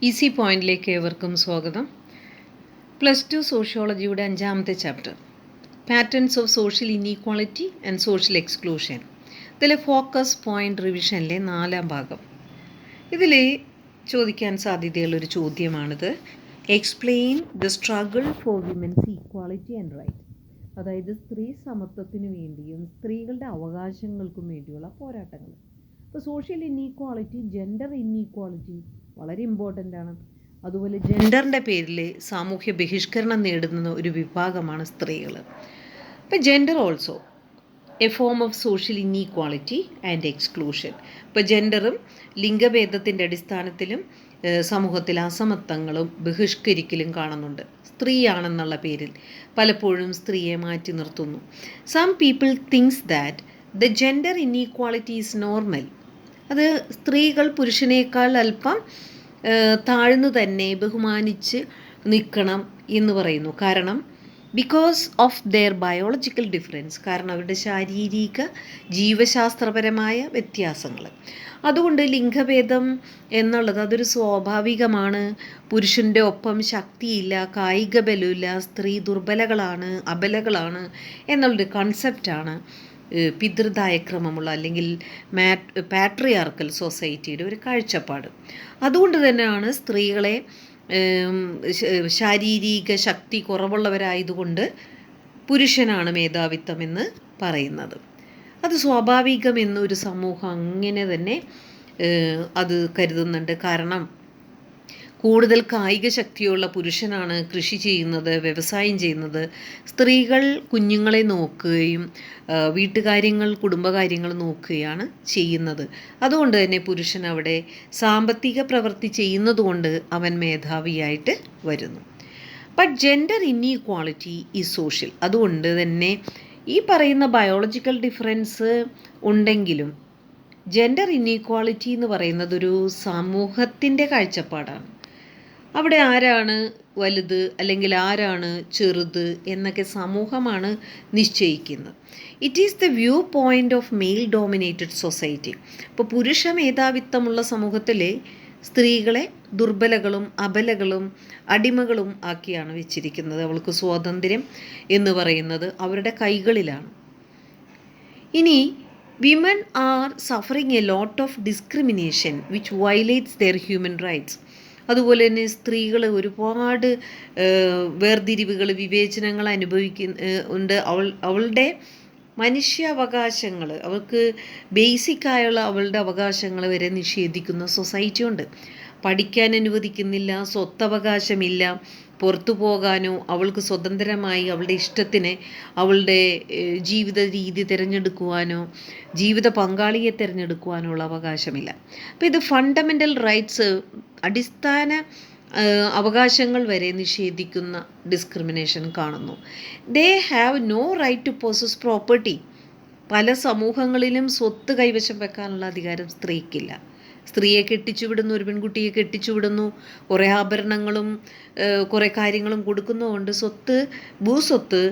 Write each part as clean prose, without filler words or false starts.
Easy പോയിന്റിലേക്ക് ഏവർക്കും സ്വാഗതം. +2 സോഷ്യോളജിയുടെ 5ാമത്തെ chapter patterns of social inequality and social exclusion. ഇതിലെ ഫോക്കസ് പോയിന്റ് റിവിഷനിലെ 4ാം ഭാഗം. ഇതിൽ ചോദിക്കാൻ സാധ്യതയുള്ളൊരു ചോദ്യമാണിത്. Explain the struggle for women's equality and right. അതായത് സ്ത്രീ സമത്വത്തിന് വേണ്ടിയും സ്ത്രീകളുടെ അവകാശങ്ങൾക്കും വേണ്ടിയുള്ള പോരാട്ടങ്ങൾ. ഇപ്പോൾ സോഷ്യൽ ഇനീക്വാളിറ്റി, ജെൻഡർ ഇനീക്വാളിറ്റി വളരെ ഇമ്പോർട്ടൻ്റ് ആണ്. അതുപോലെ ജെൻഡറിൻ്റെ പേരിൽ സാമൂഹ്യ ബഹിഷ്കരണം നേടുന്ന ഒരു വിഭാഗമാണ് സ്ത്രീകൾ. ഇപ്പോൾ gender also A form of social inequality and exclusion. ഇപ്പോൾ ജെൻഡറും ലിംഗഭേദത്തിൻ്റെ അടിസ്ഥാനത്തിലും സമൂഹത്തിൽ അസമത്വങ്ങളും ബഹിഷ്കരിക്കലും കാണുന്നുണ്ട്. സ്ത്രീയാണെന്നുള്ള പേരിൽ പലപ്പോഴും സ്ത്രീയെ മാറ്റി നിർത്തുന്നു. Some people thinks that the gender inequality is normal. അത് സ്ത്രീകൾ പുരുഷനേക്കാൾ അല്പം താഴ്ന്നു തന്നെ ബഹുമാനിച്ച് നിൽക്കണം എന്ന് പറയുന്നു. കാരണം because of their biological difference, കാരണം അവരുടെ ശാരീരിക ജീവശാസ്ത്രപരമായ വ്യത്യാസങ്ങൾ. അതുകൊണ്ട് ലിംഗഭേദം എന്നുള്ളത് അതൊരു സ്വാഭാവികമാണ്. പുരുഷൻ്റെ ഒപ്പം ശക്തിയില്ല, കായിക ബലമില്ല, സ്ത്രീ ദുർബലകളാണ്, അബലകളാണ് എന്നുള്ളൊരു കൺസെപ്റ്റാണ് പിതൃദായക്രമമുള്ള അല്ലെങ്കിൽ പാട്രിയാർക്കൽ സൊസൈറ്റിയുടെ ഒരു കാഴ്ചപ്പാട്. അതുകൊണ്ട് തന്നെയാണ് സ്ത്രീകളെ ശാരീരിക ശക്തി കുറവുള്ളവരായതുകൊണ്ട് പുരുഷനാണ് മേധാവിത്വം എന്ന് പറയുന്നത്. അത് സ്വാഭാവികമെന്ന് ഒരു സമൂഹം അങ്ങനെ തന്നെ അത് കരുതുന്നുണ്ട്. കാരണം കൂടുതൽ കായിക ശക്തിയുള്ള പുരുഷനാണ് കൃഷി ചെയ്യുന്നത്, വ്യവസായം ചെയ്യുന്നത്. സ്ത്രീകൾ കുഞ്ഞുങ്ങളെ നോക്കുകയും വീട്ടുകാര്യങ്ങൾ, കുടുംബകാര്യങ്ങൾ നോക്കുകയാണ് ചെയ്യുന്നത്. അതുകൊണ്ട് തന്നെ പുരുഷൻ അവിടെ സാമ്പത്തിക പ്രവൃത്തി ചെയ്യുന്നതുകൊണ്ട് അവൻ മേധാവിയായിട്ട് വരുന്നു. But gender inequality is social. അതുകൊണ്ട് തന്നെ ഈ പറയുന്ന ബയോളജിക്കൽ ഡിഫറൻസ് ഉണ്ടെങ്കിലും ജെൻഡർ ഇനീക്വാളിറ്റി എന്ന് പറയുന്നത് ഒരു സമൂഹത്തിൻ്റെ കാഴ്ചപ്പാടാണ്. അവിടെ ആരാണ് വലുത് അല്ലെങ്കിൽ ആരാണ് ചെറുത് എന്നൊക്കെ സമൂഹമാണ് നിശ്ചയിക്കുന്നത്. It is the view point of male dominated society. ഇപ്പോൾ പുരുഷ മേധാവിത്വമുള്ള സമൂഹത്തിലെ സ്ത്രീകളെ ദുർബലകളും അബലകളും അടിമകളും ആക്കിയാണ് വെച്ചിരിക്കുന്നത്. അവൾക്ക് സ്വാതന്ത്ര്യം എന്ന് പറയുന്നത് അവരുടെ കൈകളിലാണ്. ഇനി women are suffering a lot of discrimination which violates their human rights. അതുപോലെ തന്നെ സ്ത്രീകൾ ഒരുപാട് വേർതിരിവുകൾ, വിവേചനങ്ങൾ ഉണ്ട്. അവളുടെ മനുഷ്യാവകാശങ്ങൾ, അവൾക്ക് ബേസിക്കായുള്ള അവളുടെ അവകാശങ്ങൾ വരെ നിഷേധിക്കുന്ന സൊസൈറ്റി ഉണ്ട്. പഠിക്കാൻ അനുവദിക്കുന്നില്ല, സ്വത്തവകാശമില്ല, പുറത്തു പോകാനോ അവൾക്ക് സ്വതന്ത്രമായി അവളുടെ ഇഷ്ടത്തിന് അവളുടെ ജീവിത രീതി തിരഞ്ഞെടുക്കുവാനോ ജീവിത പങ്കാളിയെ തിരഞ്ഞെടുക്കുവാനോ ഉള്ള അവകാശമില്ല. അപ്പോൾ ഇത് ഫണ്ടമെൻ്റൽ റൈറ്റ്സ്, അടിസ്ഥാന അവകാശങ്ങൾ വരെ നിഷേധിക്കുന്ന ഡിസ്ക്രിമിനേഷൻ കാണുന്നു. They have no right to possess property. പല സമൂഹങ്ങളിലും സ്വത്ത് കൈവശം വെക്കാനുള്ള അധികാരം സ്ത്രീക്കില്ല. സ്ത്രീയെ കെട്ടിച്ചുവിടുന്നു, ഒരു പെൺകുട്ടിയെ കെട്ടിച്ചുവിടുന്നു, കുറേ ആഭരണങ്ങളും കുറേ കാര്യങ്ങളും കൊടുക്കുന്നതുകൊണ്ട് ഭൂസ്വത്ത്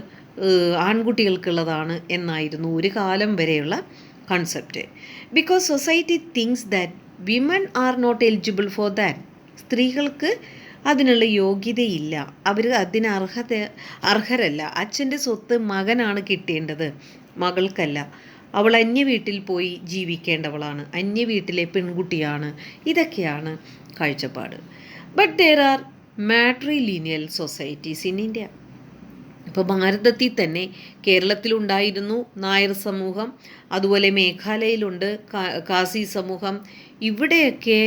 ആൺകുട്ടികൾക്കുള്ളതാണ് എന്നായിരുന്നു ഒരു കാലം വരെയുള്ള concept. Because society thinks that women are not eligible for that. സ്ത്രീകൾക്ക് അതിനുള്ള യോഗ്യതയില്ല, അവർ അതിന് അർഹരല്ല. അച്ഛൻ്റെ സ്വത്ത് മകനാണ് കിട്ടേണ്ടത്, മകൾക്കല്ല. അവൾ അന്യ വീട്ടിൽ പോയി ജീവിക്കേണ്ടവളാണ്, അന്യ വീട്ടിലെ പെൺകുട്ടിയാണ്. ഇതൊക്കെയാണ് കാഴ്ചപ്പാട്. But there are matrilineal societies in India. ഇപ്പോൾ ഭാരതത്തിൽ തന്നെ കേരളത്തിലുണ്ടായിരുന്നു നായർ സമൂഹം, അതുപോലെ മേഘാലയയിലുണ്ട് കാസി സമൂഹം. ഇവിടെയൊക്കെ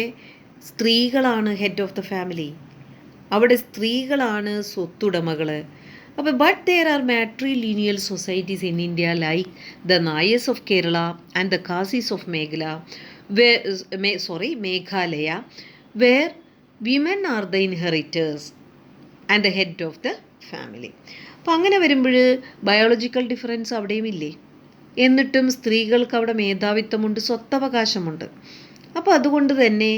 സ്ത്രീകളാണ് ഹെഡ് ഓഫ് ദ ഫാമിലി, അവിടെ സ്ത്രീകളാണ് സ്വത്തുടമകൾ. അപ്പോൾ but there are matrilineal societies in India like the Nairs of Kerala and the Khasis of Meghalaya where women are the inheritors and the head of the family. അപ്പോൾ അങ്ങനെ വരുമ്പോൾ ബയോളജിക്കൽ ഡിഫറൻസ് അവിടെയും ഇല്ലേ, എന്നിട്ടും സ്ത്രീകൾക്ക് അവിടെ മേധാവിത്വമുണ്ട്, സ്വത്തവകാശമുണ്ട്. അപ്പോൾ അതുകൊണ്ട് തന്നെ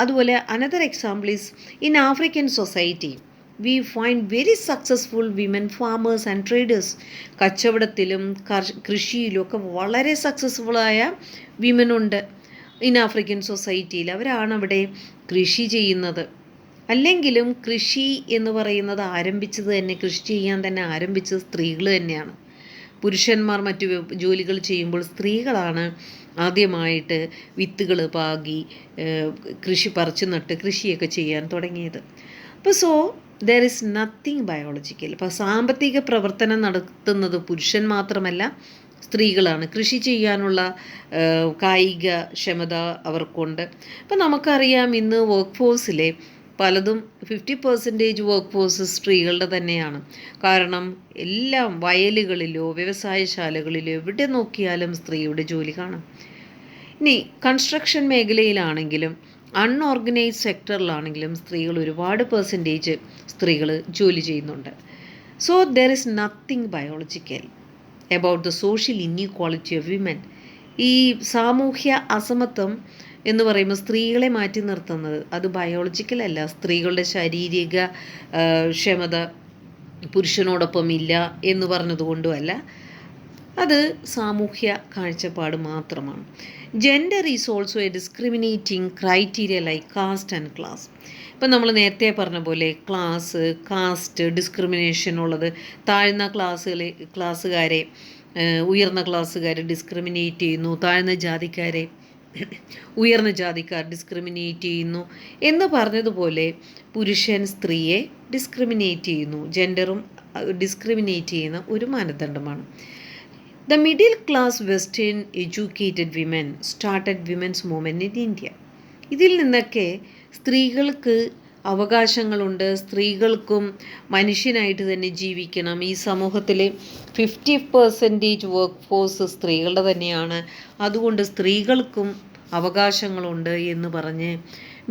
അതുപോലെ another example is in African society we find very successful women farmers and traders. കച്ചവടത്തിലും കൃഷിയിലും ഒക്കെ വളരെ സക്സസ്ഫുള്ളായ വിമനുണ്ട്. ഇൻ ആഫ്രിക്കൻ സൊസൈറ്റിയിൽ അവരാണ് അവിടെ കൃഷി ചെയ്യുന്നത്. അല്ലെങ്കിലും കൃഷി എന്ന് പറയുന്നത് ആരംഭിച്ചത് തന്നെ, കൃഷി ചെയ്യാൻ തന്നെ ആരംഭിച്ചത് സ്ത്രീകൾ തന്നെയാണ്. പുരുഷന്മാർ മറ്റു ജോലികൾ ചെയ്യുമ്പോൾ സ്ത്രീകളാണ് ആദ്യമായിട്ട് വിത്തുകൾ പാകി കൃഷി പറിച്ചു നട്ട് കൃഷിയൊക്കെ ചെയ്യാൻ തുടങ്ങിയത്. അപ്പോൾ ദർ ഈസ് നത്തിങ് ബയോളജിക്കൽ. അപ്പോൾ സാമ്പത്തിക പ്രവർത്തനം നടത്തുന്നത് പുരുഷൻ മാത്രമല്ല, സ്ത്രീകളാണ്. കൃഷി ചെയ്യാനുള്ള കായിക ക്ഷമത അവർക്കുണ്ട്. അപ്പോൾ നമുക്കറിയാം ഇന്ന് വർക്ക് ഫോഴ്സിലെ പലതും 50% വർക്ക് ഫോഴ്സ് സ്ത്രീകളുടെ തന്നെയാണ്. കാരണം എല്ലാം വയലുകളിലോ വ്യവസായശാലകളിലോ എവിടെ നോക്കിയാലും സ്ത്രീയുടെ ജോലി കാണാം. ഇനി കൺസ്ട്രക്ഷൻ മേഖലയിലാണെങ്കിലും അൺഓർഗനൈസ്ഡ് സെക്ടറിലാണെങ്കിലും സ്ത്രീകൾ ഒരുപാട് പെർസെൻറ്റേജ് സ്ത്രീകൾ ജോലി ചെയ്യുന്നുണ്ട്. So there is nothing biological about the social inequality of women. ഈ സാമൂഹ്യ അസമത്വം എന്ന് പറയുമ്പോൾ സ്ത്രീകളെ മാറ്റി നിർത്തുന്നത് അത് ബയോളജിക്കൽ അല്ല. സ്ത്രീകളുടെ ശാരീരിക ക്ഷമത പുരുഷനോടൊപ്പം ഇല്ല എന്ന് പറഞ്ഞതുകൊണ്ടുമല്ല, അത് സാമൂഹ്യ കാഴ്ചപ്പാട് മാത്രമാണ്. Gender is also a discriminating criteria like caste and class. ഇപ്പം നമ്മൾ നേരത്തെ പറഞ്ഞ പോലെ കാസ്റ്റ് ഡിസ്ക്രിമിനേഷൻ ഉള്ളത്, താഴ്ന്ന ക്ലാസ്സുകാരെ ഉയർന്ന ക്ലാസ്സുകാരെ ഡിസ്ക്രിമിനേറ്റ് ചെയ്യുന്നു, താഴ്ന്ന ജാതിക്കാരെ ഉയർന്ന ജാതിക്കാർ ഡിസ്ക്രിമിനേറ്റ് ചെയ്യുന്നു എന്ന് പറഞ്ഞതുപോലെ പുരുഷൻ സ്ത്രീയെ ഡിസ്ക്രിമിനേറ്റ് ചെയ്യുന്നു. ജെൻഡറും ഡിസ്ക്രിമിനേറ്റ് ചെയ്യുന്ന ഒരു മാനദണ്ഡമാണ്. The middle class western educated women started women's movement in India. ഇതിൽ നിന്നൊക്കെ സ്ത്രീകൾക്ക് അവകാശങ്ങളുണ്ട്, സ്ത്രീകൾക്കും മനുഷ്യനായിട്ട് തന്നെ ജീവിക്കണം, ഈ സമൂഹത്തിലെ 50% വർക്ക് ഫോഴ്സ് സ്ത്രീകളുടെ തന്നെയാണ്, അതുകൊണ്ട് സ്ത്രീകൾക്കും അവകാശങ്ങളുണ്ട് എന്ന് പറഞ്ഞ്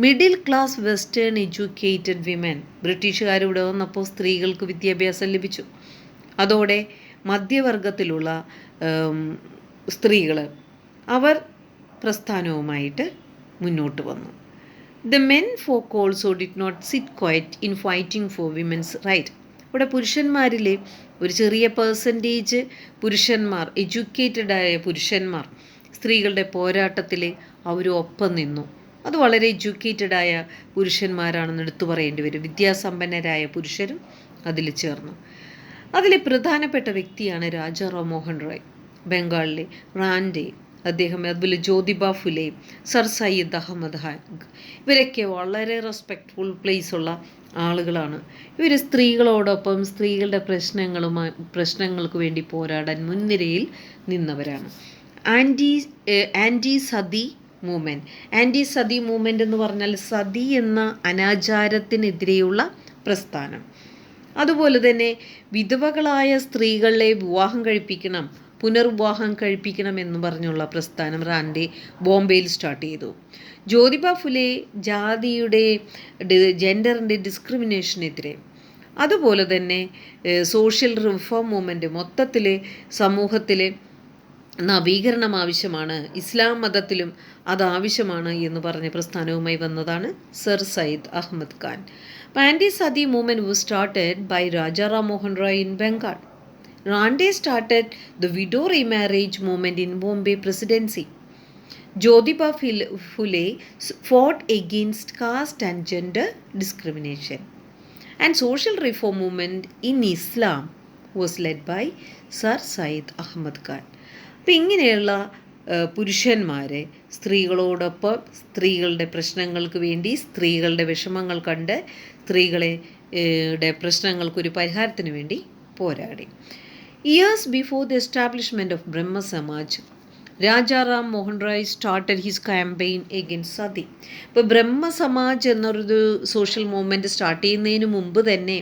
middle class western educated women, ബ്രിട്ടീഷുകാരിവിടെ വന്നപ്പോൾ സ്ത്രീകൾക്ക് വിദ്യാഭ്യാസം ലഭിച്ചു. അതോടെ മധ്യവർഗത്തിലുള്ള സ്ത്രീകൾ അവർ പ്രസ്ഥാനവുമായിട്ട് മുന്നോട്ട് വന്നു. The men folk also did not sit quiet in fighting for women's right. ഇവിടെ പുരുഷന്മാരിലെ ഒരു ചെറിയ പെർസെൻറ്റേജ് പുരുഷന്മാർ, എഡ്യൂക്കേറ്റഡായ പുരുഷന്മാർ സ്ത്രീകളുടെ പോരാട്ടത്തിൽ അവർ ഒപ്പം നിന്നു. അത് വളരെ എഡ്യൂക്കേറ്റഡായ പുരുഷന്മാരാണെന്ന് എടുത്തു പറയേണ്ടി വരും. വിദ്യാസമ്പന്നരായ പുരുഷരും അതിൽ ചേർന്നു. അതിലെ പ്രധാനപ്പെട്ട വ്യക്തിയാണ് രാജാറാം മോഹൻ റോയ്, ബംഗാളിലെ റാൻഡെ, അദ്ദേഹം, അതുപോലെ ജ്യോതിബ ഫുലെ, സർ സയ്യിദ് അഹമ്മദ് ഖാൻ. ഇവരൊക്കെ വളരെ റെസ്പെക്റ്റ്ഫുൾ പ്ലേസുള്ള ആളുകളാണ്. ഇവർ സ്ത്രീകളോടൊപ്പം സ്ത്രീകളുടെ പ്രശ്നങ്ങൾക്ക് വേണ്ടി പോരാടാൻ മുൻനിരയിൽ നിന്നവരാണ്. Anti sati movement. Anti sati movement എന്ന് പറഞ്ഞാൽ സതി എന്ന അനാചാരത്തിനെതിരെയുള്ള പ്രസ്ഥാനം. അതുപോലെ തന്നെ വിധവകളായ സ്ത്രീകളെ വിവാഹം കഴിപ്പിക്കണം, പുനർവിവാഹം കഴിപ്പിക്കണം എന്ന് പറഞ്ഞുള്ള പ്രസ്ഥാനം റാൻഡെ ബോംബെയിൽ സ്റ്റാർട്ട് ചെയ്തു. ജ്യോതിബ ഫുലെ ജാതിയുടെ ജെൻഡറിൻ്റെ ഡിസ്ക്രിമിനേഷനെതിരെ, അതുപോലെ തന്നെ സോഷ്യൽ റിഫോം മൂവ്മെൻറ്റ്, മൊത്തത്തിൽ സമൂഹത്തിൽ നവീകരണം ആവശ്യമാണ്, ഇസ്ലാം മതത്തിലും അത് ആവശ്യമാണ് എന്ന് പറഞ്ഞ പ്രസ്ഥാനവുമായി വന്നതാണ് Sir Syed Ahmad Khan. Anti sati movement was started by Raja Ram Mohan Roy in Bengal. Rande started the widow remarriage movement in Bombay Presidency. Jyotiba Phule fought against caste and gender discrimination. And social reform movement in Islam was led by Sir Syed Ahmad Khan. അപ്പം ഇങ്ങനെയുള്ള പുരുഷന്മാരെ സ്ത്രീകളോടൊപ്പം സ്ത്രീകളുടെ പ്രശ്നങ്ങൾക്ക് വേണ്ടി, സ്ത്രീകളുടെ വിഷമങ്ങൾ കണ്ട് സ്ത്രീകളെ പ്രശ്നങ്ങൾക്കൊരു പരിഹാരത്തിന് വേണ്ടി പോരാടി. Years before the establishment of Brahmo Samaj, Rajaram Mohan Roy started his campaign against sati. ഇപ്പോൾ ബ്രഹ്മ സമാജ് എന്നൊരു സോഷ്യൽ മൂവ്മെൻറ്റ് സ്റ്റാർട്ട് ചെയ്യുന്നതിന് മുമ്പ് തന്നെ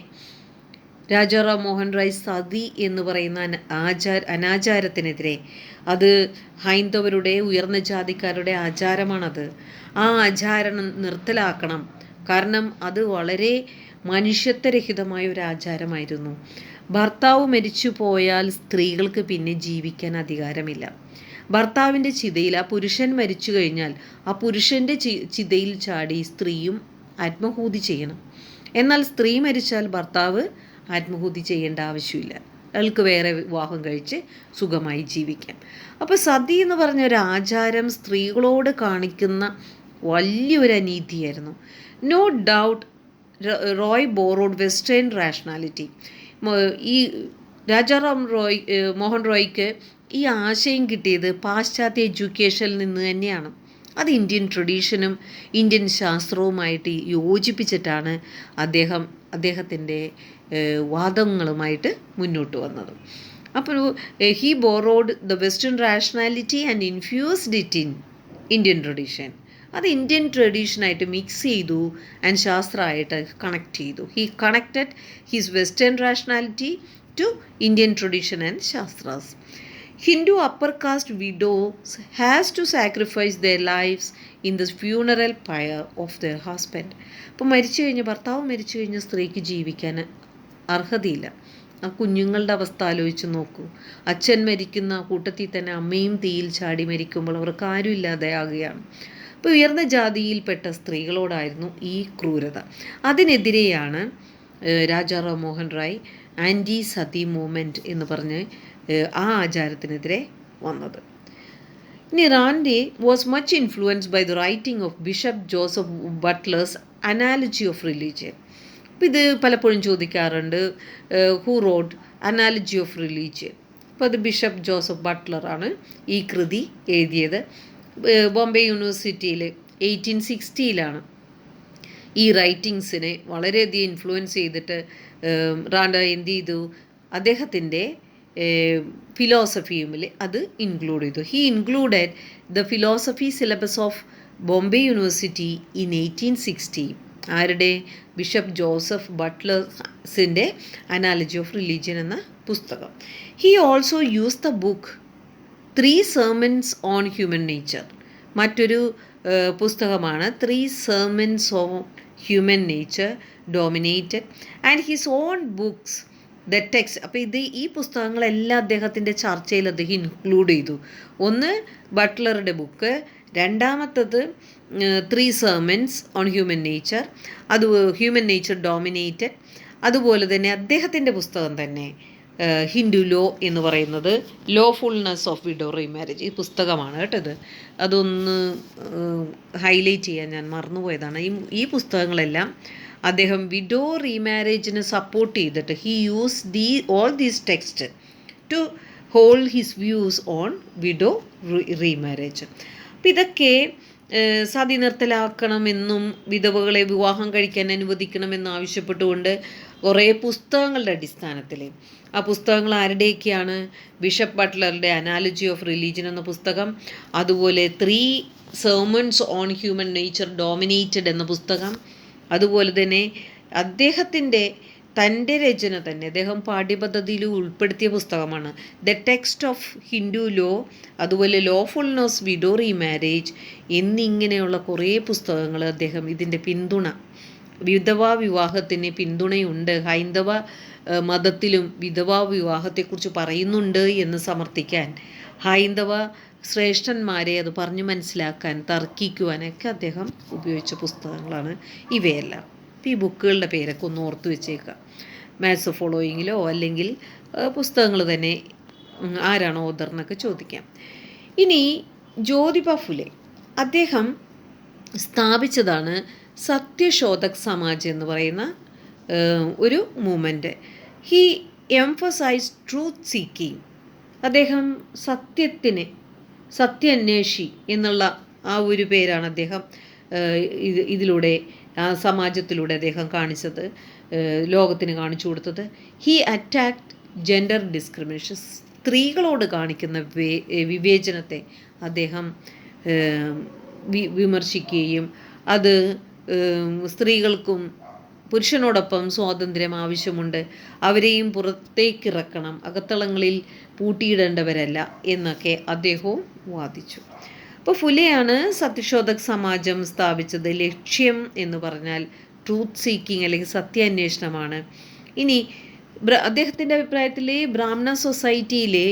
രാജാറാം മോഹൻ റോയ് സതി എന്ന് പറയുന്ന അനാചാരത്തിനെതിരെ, അത് ഹൈന്ദവരുടെ ഉയർന്ന ജാതിക്കാരുടെ ആചാരമാണത്, ആ ആചാരം നിർത്തലാക്കണം, കാരണം അത് വളരെ മനുഷ്യത്വരഹിതമായ ഒരു ആചാരമായിരുന്നു. ഭർത്താവ് മരിച്ചു പോയാൽ സ്ത്രീകൾക്ക് പിന്നെ ജീവിക്കാൻ അധികാരമില്ല. ഭർത്താവിൻ്റെ ചിതയിൽ ആ പുരുഷൻ മരിച്ചു കഴിഞ്ഞാൽ ആ പുരുഷൻ്റെ ചിതയിൽ ചാടി സ്ത്രീയും ആത്മഹൂതി ചെയ്യണം. എന്നാൽ സ്ത്രീ മരിച്ചാൽ ഭർത്താവ് ആത്മഹൂതി ചെയ്യേണ്ട ആവശ്യമില്ല. അയാൾക്ക് വേറെ വിവാഹം കഴിച്ച് സുഖമായി ജീവിക്കാം. അപ്പോൾ സതി എന്ന് പറഞ്ഞ ഒരു ആചാരം സ്ത്രീകളോട് കാണിക്കുന്ന വലിയൊരു അനീതിയായിരുന്നു. No doubt Roy borrowed western rationality. ഈ രാജാറാം മോഹൻ റോയ്ക്ക് ഈ ആശയം കിട്ടിയത് പാശ്ചാത്യ എഡ്യൂക്കേഷനിൽ നിന്ന് തന്നെയാണ്. അത് ഇന്ത്യൻ ട്രഡീഷനും ഇന്ത്യൻ ശാസ്ത്രവുമായിട്ട് യോജിപ്പിച്ചിട്ടാണ് അദ്ദേഹത്തിൻ്റെ വാദങ്ങളുമായിട്ട് മുന്നോട്ട് വന്നത്. അപ്പോൾ he borrowed the western rationality and infused it in Indian tradition. അത് ഇന്ത്യൻ ട്രഡീഷനായിട്ട് മിക്സ് ചെയ്തു ആൻഡ് ശാസ്ത്രമായിട്ട് കണക്ട് ചെയ്തു. He connected his western rationality to Indian tradition and shastras. Hindu upper caste widows has to sacrifice their lives in the funeral pyre of their husband. അപ്പോൾ ഭർത്താവ് മരിച്ചു കഴിഞ്ഞ സ്ത്രീക്ക് ജീവിക്കാൻ അർഹതയില്ല. ആ കുഞ്ഞുങ്ങളുടെ അവസ്ഥ ആലോചിച്ച് നോക്കൂ. അച്ഛൻ മരിക്കുന്ന കൂട്ടത്തിൽ തന്നെ അമ്മയും തീയിൽ ചാടി മരിക്കുമ്പോൾ അവർക്ക് ആരും ഇല്ലാതെയാകുകയാണ്. അപ്പോൾ ഉയർന്ന ജാതിയിൽപ്പെട്ട സ്ത്രീകളോടായിരുന്നു ഈ ക്രൂരത. അതിനെതിരെയാണ് രാജാറാം മോഹൻ റായ് ആൻറ്റി സതി മൂവ്മെൻറ്റ് എന്ന് പറഞ്ഞ് ആ ആചാരത്തിനെതിരെ വന്നത്. ഇനി Ranade was much influenced by the writing of bishop Joseph Butler's analogy of religion. അപ്പോൾ ഇത് പലപ്പോഴും ചോദിക്കാറുണ്ട്, who wrote analogy of religion. അപ്പോൾ അത് ബിഷപ്പ് ജോസഫ് ബട്ട്ലറാണ് ഈ കൃതി എഴുതിയത്. ബോംബെ യൂണിവേഴ്സിറ്റിയിൽ 1860 ഈ റൈറ്റിങ്സിനെ വളരെയധികം ഇൻഫ്ലുവൻസ് ചെയ്തിട്ട് റാൻഡ എന്ത് ചെയ്തു, അദ്ദേഹത്തിൻ്റെ ഫിലോസഫിയുമിൽ അത് ഇൻക്ലൂഡ് ചെയ്തു. He included the philosophy syllabus of Bombay university in 1860. ആരുടെ? ബിഷപ്പ് ജോസഫ് ബട്ട്ലേഴ്സിൻ്റെ അനാലജി ഓഫ് റിലീജിയൻ എന്ന പുസ്തകം. He also use the book 3 Sermons on Human Nature. മറ്റൊരു പുസ്തകമാണ് 3 Sermons on Human Nature dominated and his own books the text. അപ്പോൾ ഈ പുസ്തകങ്ങളെല്ലാം അദ്ദേഹത്തിൻ്റെ ചർച്ചയിൽ അദ്ദേഹം ഇൻക്ലൂഡ് ചെയ്തു. ഒന്ന് ബട്ട്ലറുടെ ബുക്ക്, രണ്ടാമത്തത് 3 Sermons on Human Nature, അത് ഹ്യൂമൻ നേച്ചർ ഡോമിനേറ്റഡ്. അതുപോലെ തന്നെ അദ്ദേഹത്തിൻ്റെ പുസ്തകം തന്നെ ഹിന്ദു ലോ എന്ന് പറയുന്നത് ലോഫുൾനെസ് ഓഫ് വിഡോ റീമാരേജ്. ഈ പുസ്തകമാണ് കേട്ടത്. അതൊന്ന് ഹൈലൈറ്റ് ചെയ്യാൻ ഞാൻ മറന്നുപോയതാണ്. ഈ പുസ്തകങ്ങളെല്ലാം അദ്ദേഹം വിഡോ റീമാരേജിന് സപ്പോർട്ട് ചെയ്തിട്ട് he use all these text to hold his views on widow remarriage. അപ്പം ഇതൊക്കെ സതി നിർത്തലാക്കണമെന്നും വിധവകളെ വിവാഹം കഴിക്കാൻ അനുവദിക്കണമെന്നും ആവശ്യപ്പെട്ടുകൊണ്ട് കുറേ പുസ്തകങ്ങളുടെ അടിസ്ഥാനത്തിൽ, ആ പുസ്തകങ്ങൾ ആരുടെയൊക്കെയാണ്? ബിഷപ്പ് ബട്ട്ലറുടെ അനാലജി ഓഫ് റിലീജിയൻ എന്ന പുസ്തകം, അതുപോലെ 3 Sermons on Human Nature Dominated എന്ന പുസ്തകം, അതുപോലെ തന്നെ തൻ്റെ രചന തന്നെ അദ്ദേഹം പാഠ്യപദ്ധതിയിൽ ഉൾപ്പെടുത്തിയ പുസ്തകമാണ് the text of Hindu law, അതുപോലെ ലോഫുൾനെസ് വിഡോ റീമാരേജ് എന്നിങ്ങനെയുള്ള കുറേ പുസ്തകങ്ങൾ അദ്ദേഹം ഇതിൻ്റെ വിധവാ വിവാഹത്തിന് പിന്തുണയുണ്ട്, ഹൈന്ദവ മതത്തിലും വിധവാ വിവാഹത്തെക്കുറിച്ച് പറയുന്നുണ്ട് എന്ന് സമർത്ഥിക്കാൻ, ഹൈന്ദവ ശ്രേഷ്ഠന്മാരെ അത് പറഞ്ഞു മനസ്സിലാക്കാൻ, തർക്കിക്കുവാനൊക്കെ അദ്ദേഹം ഉപയോഗിച്ച പുസ്തകങ്ങളാണ് ഇവയെല്ലാം. ഈ ബുക്കുകളുടെ പേരൊക്കെ ഒന്ന് ഓർത്ത് വെച്ചേക്കുക. മാത്സ് ഫോളോയിങ്ങിലോ അല്ലെങ്കിൽ പുസ്തകങ്ങൾ തന്നെ ആരാണോ ഓദർ എന്നൊക്കെ ചോദിക്കാം. ഇനി ജ്യോതിബ ഫുലെ അദ്ദേഹം സ്ഥാപിച്ചതാണ് സത്യശോധക് സമാജ് എന്ന് പറയുന്ന ഒരു movement. He emphasise truth seeking. അദ്ദേഹം സത്യാന്വേഷി എന്നുള്ള ആ ഒരു പേരാണ് അദ്ദേഹം ഇതിലൂടെ ആ സമാജത്തിലൂടെ അദ്ദേഹം കാണിച്ചത്, ലോകത്തിന് കാണിച്ചു കൊടുത്തത്. He attacked gender discrimination. സ്ത്രീകളോട് കാണിക്കുന്ന വിവേചനത്തെ അദ്ദേഹം വിമർശിക്കുകയും അത് സ്ത്രീകൾക്കും പുരുഷനോടൊപ്പം സ്വാതന്ത്ര്യം ആവശ്യമുണ്ട്, അവരെയും പുറത്തേക്കിറക്കണം, അകത്തളങ്ങളിൽ പൂട്ടിയിടേണ്ടവരല്ല എന്നൊക്കെ അദ്ദേഹവും വാദിച്ചു. അപ്പോൾ ഫുലെയാണ് സത്യശോധക് സമാജം സ്ഥാപിച്ചത്. ലക്ഷ്യം എന്ന് പറഞ്ഞാൽ ട്രൂത്ത് സീക്കിങ് അല്ലെങ്കിൽ സത്യാന്വേഷണമാണ്. ഇനി അദ്ദേഹത്തിൻ്റെ അഭിപ്രായത്തിൽ ബ്രാഹ്മണ സൊസൈറ്റിയിലെ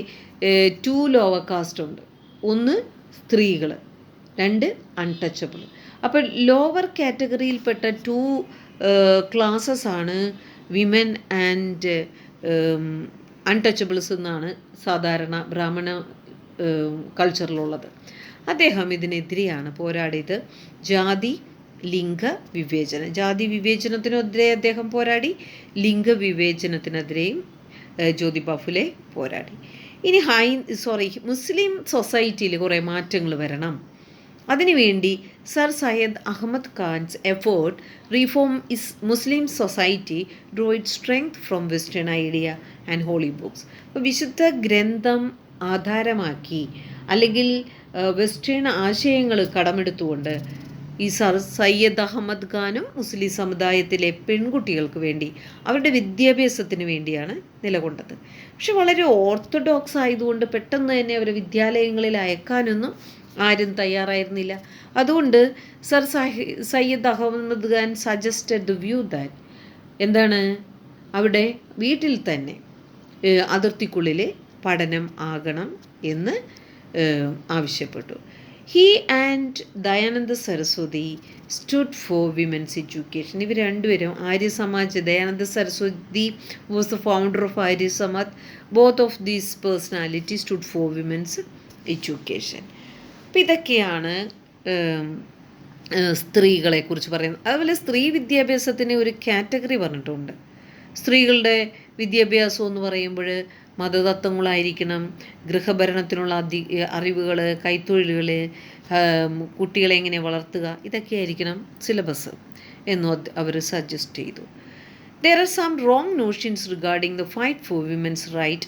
2 ലോവർ കാസ്റ്റ് ഉണ്ട്. ഒന്ന് സ്ത്രീകൾ, 2 അൺടച്ചബിൾ. അപ്പോൾ ലോവർ കാറ്റഗറിയിൽപ്പെട്ട 2 ക്ലാസ്സസ് ആണ് വിമൻ ആൻഡ് അൺടച്ചബിൾസ് എന്നാണ് സാധാരണ ബ്രാഹ്മണ കൾച്ചറിലുള്ളത്. അദ്ദേഹം ഇതിനെതിരെയാണ് പോരാടിയത്. ജാതി ലിംഗ വിവേചനം, ജാതി വിവേചനത്തിനെതിരെ അദ്ദേഹം പോരാടി, ലിംഗവിവേചനത്തിനെതിരെയും ജ്യോതിബ ഫുലെ പോരാടി. ഇനി മുസ്ലിം സൊസൈറ്റിയിൽ കുറേ മാറ്റങ്ങൾ വരണം. അതിനുവേണ്ടി Sir Syed Ahmad Khan's effort reform Muslim society draw it strength from western idea and holy books. അപ്പോൾ വിശുദ്ധ ഗ്രന്ഥം ആധാരമാക്കി അല്ലെങ്കിൽ വെസ്റ്റേൺ ആശയങ്ങൾ കടമെടുത്തുകൊണ്ട് ഈ സർ സയ്യദ് അഹമ്മദ് ഖാനും മുസ്ലിം സമുദായത്തിലെ പെൺകുട്ടികൾക്ക് വേണ്ടി അവരുടെ വിദ്യാഭ്യാസത്തിന് വേണ്ടിയാണ് നിലകൊണ്ടത്. പക്ഷെ വളരെ ഓർത്തഡോക്സ് ആയതുകൊണ്ട് പെട്ടെന്ന് തന്നെ അവരെ വിദ്യാലയങ്ങളിൽ അയക്കാനൊന്നും ആരും തയ്യാറായിരുന്നില്ല. അതുകൊണ്ട് sir Syed Ahmad Khan suggested the view that എന്താണ്, അവിടെ വീട്ടിൽ തന്നെ അതിർത്തിക്കുള്ളിൽ പഠനം ആകണം എന്ന് ആവശ്യപ്പെട്ടു. He and Dayananda Saraswati stood for women's education. ഇവർ രണ്ടുപേരും Arya Samaj, Dayananda Saraswati was the founder of Arya Samaj. Both of these personality stood for women's education. അപ്പം ഇതൊക്കെയാണ് സ്ത്രീകളെക്കുറിച്ച് പറയുന്നത്. അതുപോലെ സ്ത്രീ വിദ്യാഭ്യാസത്തിന് ഒരു കാറ്റഗറി പറഞ്ഞിട്ടുണ്ട്. സ്ത്രീകളുടെ വിദ്യാഭ്യാസം എന്ന് പറയുമ്പോൾ മതതത്വങ്ങളായിരിക്കണം, ഗൃഹഭരണത്തിനുള്ള അറിവുകൾ, കൈത്തൊഴിലുകൾ, കുട്ടികളെ എങ്ങനെ വളർത്തുക, ഇതൊക്കെ ആയിരിക്കണം സിലബസ് എന്നും അവർ സജസ്റ്റ് ചെയ്തു. There are some wrong notions regarding the fight for women's right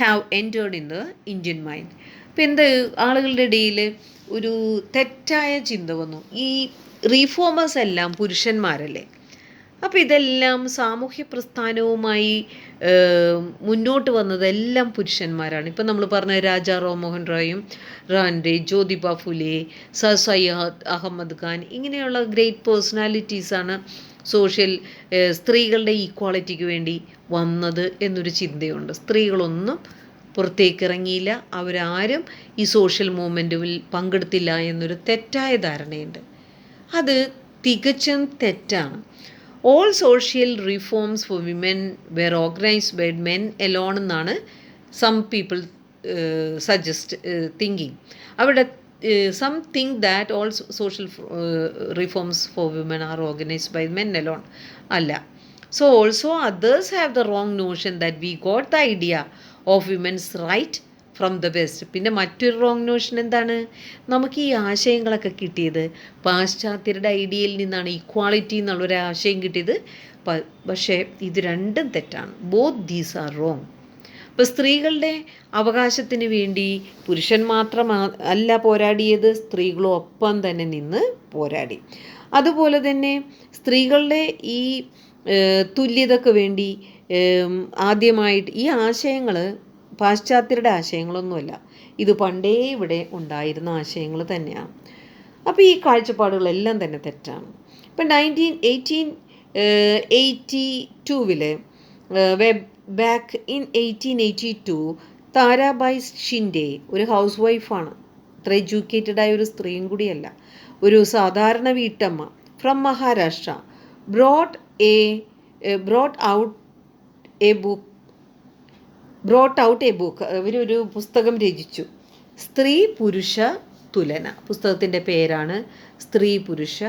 have entered in the Indian mind. ഇപ്പം ആളുകളുടെ ഇടയിൽ ഒരു തെറ്റായ ചിന്ത വന്നു. ഈ റീഫോമേഴ്സ് എല്ലാം പുരുഷന്മാരല്ലേ, അപ്പോൾ ഇതെല്ലാം സാമൂഹ്യ പ്രസ്ഥാനവുമായി മുന്നോട്ട് വന്നതെല്ലാം പുരുഷന്മാരാണ്. ഇപ്പം നമ്മൾ പറഞ്ഞ രാജാ റാംമോഹൻ റോയും റാൻഡെ, ജ്യോതിബ ഫുലെ, സർ സയ്യദ് അഹമ്മദ് ഖാൻ, ഇങ്ങനെയുള്ള ഗ്രേറ്റ് പേഴ്സണാലിറ്റീസാണ് സ്ത്രീകളുടെ ഈക്വാളിറ്റിക്ക് വേണ്ടി വന്നത് എന്നൊരു ചിന്തയുണ്ട്. സ്ത്രീകളൊന്നും പുറത്തേക്ക് ഇറങ്ങിയില്ല, അവരാരും ഈ സോഷ്യൽ മൂവ്മെൻറ്റിൽ പങ്കെടുത്തില്ല എന്നൊരു തെറ്റായ ധാരണയുണ്ട്. അത് തികച്ചും തെറ്റാണ്. All social reforms for women were organised by men alone എന്നാണ് സം പീപ്പിൾ തിങ്കിങ്. അവിടെ some think that all social reforms for women are organised by men alone. അല്ല. So also others have the wrong notion that we got the idea of women's right from the west. പിന്നെ മറ്റൊരു wrong Notion എന്താണ്, നമുക്ക് ഈ ആശയങ്ങളൊക്കെ കിട്ടിയത് പാശ്ചാത്യരുടെ ഐഡിയയിൽ നിന്നാണ്, equality എന്നുള്ളൊരു ആശയം കിട്ടിയത്. പക്ഷേ ഇത് രണ്ടും തെറ്റാണ്. Both these are wrong. ഇപ്പോൾ സ്ത്രീകളുടെ അവകാശത്തിന് വേണ്ടി പുരുഷൻ മാത്രം അല്ല പോരാടിയത്, സ്ത്രീകളും ഒപ്പം തന്നെ നിന്ന് പോരാടി. അതുപോലെ തന്നെ സ്ത്രീകളുടെ ഈ തുല്യതയ്ക്ക് വേണ്ടി ആദ്യമായിട്ട് ഈ ആശയങ്ങൾ പാശ്ചാത്യരുടെ ആശയങ്ങളൊന്നുമല്ല, ഇത് പണ്ടേ ഇവിടെ ഉണ്ടായിരുന്ന ആശയങ്ങൾ തന്നെയാണ്. അപ്പോൾ ഈ കാഴ്ചപ്പാടുകളെല്ലാം തന്നെ തെറ്റാണ്. ഇപ്പം 1882 ബാക്ക് ഇൻ 1882 താരാബായ് ഷിൻഡെ ഒരു ഹൗസ് വൈഫാണ്, അത്ര എഡ്യൂക്കേറ്റഡായ ഒരു സ്ത്രീയും കൂടിയല്ല, ഒരു സാധാരണ വീട്ടമ്മ from Maharashtra brought out A book. അവരൊരു പുസ്തകം രചിച്ചു, സ്ത്രീ പുരുഷ തുലന. പുസ്തകത്തിൻ്റെ പേരാണ് സ്ത്രീ പുരുഷ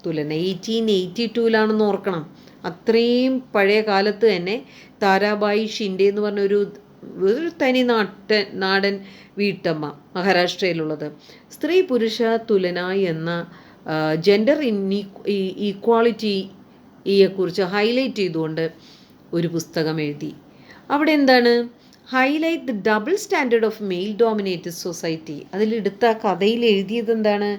തുലന. 1882 ഓർക്കണം. അത്രയും പഴയ കാലത്ത് തന്നെ താരാബായി ഷിൻഡെ എന്ന് പറഞ്ഞൊരു തനി നാടൻ വീട്ടമ്മ മഹാരാഷ്ട്രയിലുള്ളത് സ്ത്രീ പുരുഷ തുലന എന്ന ജെൻഡർ ഈക്വാളിറ്റിയെക്കുറിച്ച് ഹൈലൈറ്റ് ചെയ്തുകൊണ്ട് ഒരു പുസ്തകം എഴുതി. അവിടെ എന്താണ്, highlight the double standard of male dominated society. അതിലെടുത്ത കഥയിൽ എഴുതിയത് എന്താണ്,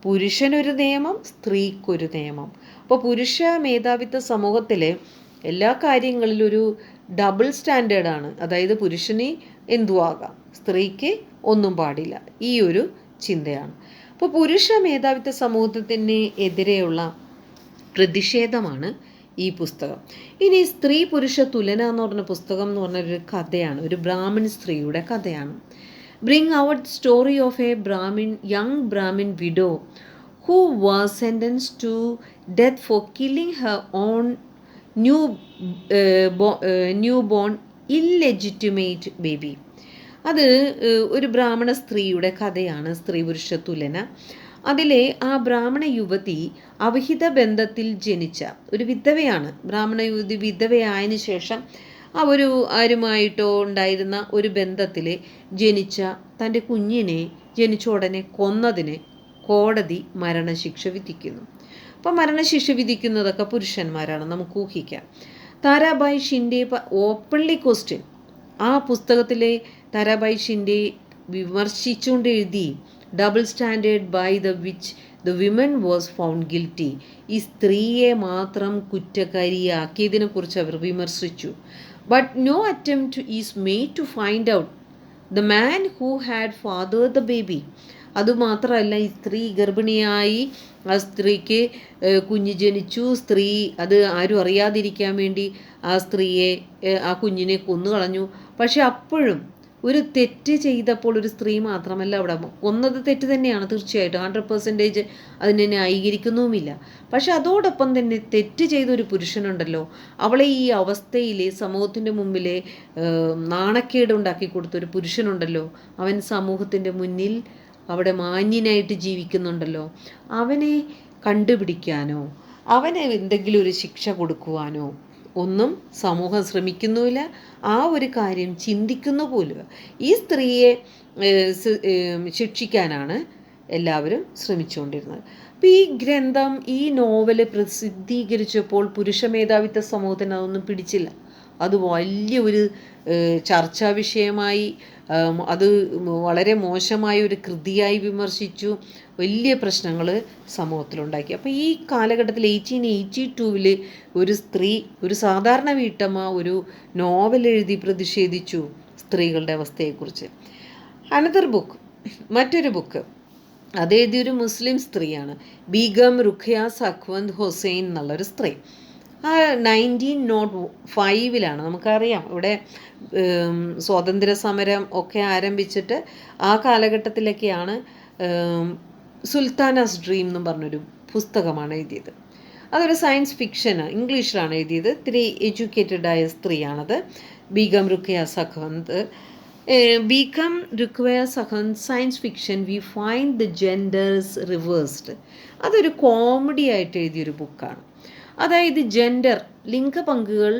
പുരുഷനൊരു നിയമം, സ്ത്രീക്കൊരു നിയമം. അപ്പോൾ പുരുഷ മേധാവിത്വ സമൂഹത്തിലെ എല്ലാ കാര്യങ്ങളിലും ഒരു ഡബിൾ സ്റ്റാൻഡേർഡാണ്. അതായത് പുരുഷന് എന്തുവാകാം, സ്ത്രീക്ക് ഒന്നും പാടില്ല, ഈ ഒരു ചിന്തയാണ്. അപ്പോൾ പുരുഷ മേധാവിത്വ സമൂഹത്തിന് എതിരെയുള്ള പ്രതിഷേധമാണ് ഈ പുസ്തകം. ഇനി സ്ത്രീ പുരുഷ തുലന എന്ന് പറഞ്ഞ പുസ്തകം എന്ന് പറഞ്ഞൊരു കഥയാണ്, ഒരു ബ്രാഹ്മിൺ സ്ത്രീയുടെ കഥയാണ്. Bring out story of a young brahmin widow who was sentenced to death for killing her own new born illegitimate baby. അത് ഒരു ബ്രാഹ്മണ സ്ത്രീയുടെ കഥയാണ്, സ്ത്രീ പുരുഷ തുലന. അതിലെ ആ ബ്രാഹ്മണ യുവതി അവിഹിത ബന്ധത്തിൽ ജനിച്ച ഒരു വിധവയാണ്. ബ്രാഹ്മണ യുവതി വിധവയായതിനു ശേഷം ഒരു ആരുമായിട്ടോ ഉണ്ടായിരുന്ന ഒരു ബന്ധത്തിൽ ജനിച്ച തൻ്റെ കുഞ്ഞിനെ ജനിച്ച ഉടനെ കൊന്നതിന് കോടതി മരണശിക്ഷ വിധിക്കുന്നു. അപ്പം മരണശിക്ഷ വിധിക്കുന്നതൊക്കെ പുരുഷന്മാരാണ്, നമുക്ക് ഊഹിക്കാം. താരാബായ് ഷിൻഡെ ഓപ്പൺലി ക്വസ്റ്റ്യൻ ആ പുസ്തകത്തിലെ താരാബായ് ഷിൻഡെ വിമർശിച്ചുകൊണ്ട് എഴുതി, double standard by the which the women was found guilty. ഈ സ്ത്രീയെ മാത്രം കുറ്റക്കാരിയാക്കിയതിനെ കുറിച്ച് അവർ വിമർശിച്ചു. But no attempt is made to find out the man who had father the baby. അതുമാത്രമല്ല, ഈ സ്ത്രീ ഗർഭിണിയായി, ആ സ്ത്രീക്ക് കുഞ്ഞ് ജനിച്ചു, സ്ത്രീ അത് ആരും അറിയാതിരിക്കാൻ വേണ്ടി ആ സ്ത്രീയെ ആ കുഞ്ഞിനെ കൊന്നുകളഞ്ഞു. പക്ഷെ അപ്പോഴും ഒരു തെറ്റ് ചെയ്തപ്പോൾ ഒരു സ്ത്രീ മാത്രമല്ല അവിടെ കൊന്നത്, തെറ്റ് തന്നെയാണ് തീർച്ചയായിട്ടും, 100% അതിനെ ന്യായീകരിക്കുന്നുമില്ല. പക്ഷെ അതോടൊപ്പം തന്നെ തെറ്റ് ചെയ്ത ഒരു പുരുഷനുണ്ടല്ലോ, അവളെ ഈ അവസ്ഥയിൽ സമൂഹത്തിൻ്റെ മുമ്പിലെ നാണക്കേട് ഉണ്ടാക്കി കൊടുത്ത ഒരു പുരുഷനുണ്ടല്ലോ, അവൻ സമൂഹത്തിൻ്റെ മുന്നിൽ അവിടെ മാന്യനായിട്ട് ജീവിക്കുന്നുണ്ടല്ലോ, അവനെ കണ്ടുപിടിക്കാനോ അവന് എന്തെങ്കിലും ഒരു ശിക്ഷ കൊടുക്കുവാനോ ഒന്നും സമൂഹം ശ്രമിക്കുന്നുമില്ല. ആ ഒരു കാര്യം ചിന്തിക്കുന്നു പോലും. ഈ സ്ത്രീയെ ശിക്ഷിക്കാനാണ് എല്ലാവരും ശ്രമിച്ചുകൊണ്ടിരുന്നത്. അപ്പോൾ ഈ ഗ്രന്ഥം, ഈ നോവല് പ്രസിദ്ധീകരിച്ചപ്പോൾ പുരുഷ മേധാവിത്വ സമൂഹത്തിന് അതൊന്നും പിടിച്ചില്ല. അത് വലിയൊരു ചർച്ചാ വിഷയമായി, അത് വളരെ മോശമായ ഒരു കൃതിയായി വിമർശിച്ചു, വലിയ പ്രശ്നങ്ങൾ സമൂഹത്തിലുണ്ടാക്കി. അപ്പോൾ ഈ കാലഘട്ടത്തിൽ 1882 ഒരു സ്ത്രീ, ഒരു സാധാരണ വീട്ടമ്മ ഒരു നോവൽ എഴുതി പ്രതിഷേധിച്ചു സ്ത്രീകളുടെ അവസ്ഥയെക്കുറിച്ച്. അനദർ ബുക്ക്, മറ്റൊരു ബുക്ക്, അതെഴുതിയൊരു മുസ്ലിം സ്ത്രീയാണ്, ബീഗം റുഖിയ സഖ്വന്ത് ഹുസൈൻ എന്നുള്ളൊരു സ്ത്രീ. ആ 1905 നമുക്കറിയാം, ഇവിടെ സ്വാതന്ത്ര്യ സമരം ഒക്കെ ആരംഭിച്ചിട്ട് ആ കാലഘട്ടത്തിലൊക്കെയാണ് സുൽത്താനാസ് ഡ്രീം എന്നും പറഞ്ഞൊരു പുസ്തകമാണ് എഴുതിയത്. അതൊരു സയൻസ് ഫിക്ഷനാണ്, ഇംഗ്ലീഷിലാണ് എഴുതിയത്. ഇത്തിരി എഡ്യൂക്കേറ്റഡായ സ്ത്രീയാണത്, Begum Rukhiya Sakhawat. Begum Rukhiya Sakhawat science fiction we find the genders reversed. അതൊരു കോമഡി ആയിട്ട് എഴുതിയൊരു ബുക്കാണ്. അതായത് ജെൻഡർ, ലിംഗപങ്കുകൾ